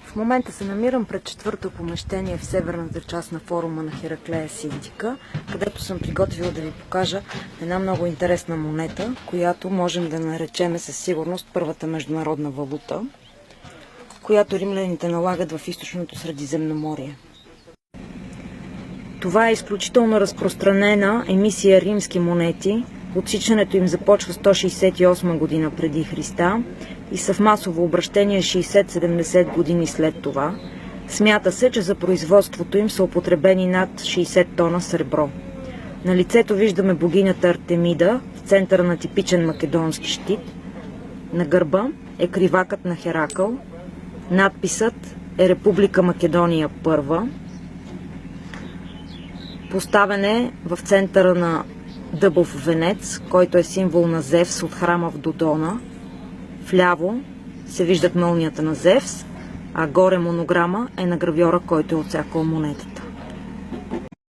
В момента се намирам пред четвърто помещение в северната част на форума на Хераклея Синдика, където съм приготвила да ви покажа една много интересна монета, която можем да наречем със сигурност първата международна валута, която римляните налагат в източното Средиземноморие. Това е изключително разпространена емисия римски монети. Отсичането им започва 168 година преди Христа и са в масово обращение 60-70 години след това. Смята се, че за производството им са употребени над 60 тона сребро. На лицето виждаме богинята Артемида в центъра на типичен македонски щит. На гърба е кривакът на Херакъл. Надписът е Република Македония първа. Поставен е в центъра на дъбов венец, който е символ на Зевс от храма в Додона. Вляво се виждат мълнията на Зевс, а горе монограма е на гравьора, който е отсякал монетата.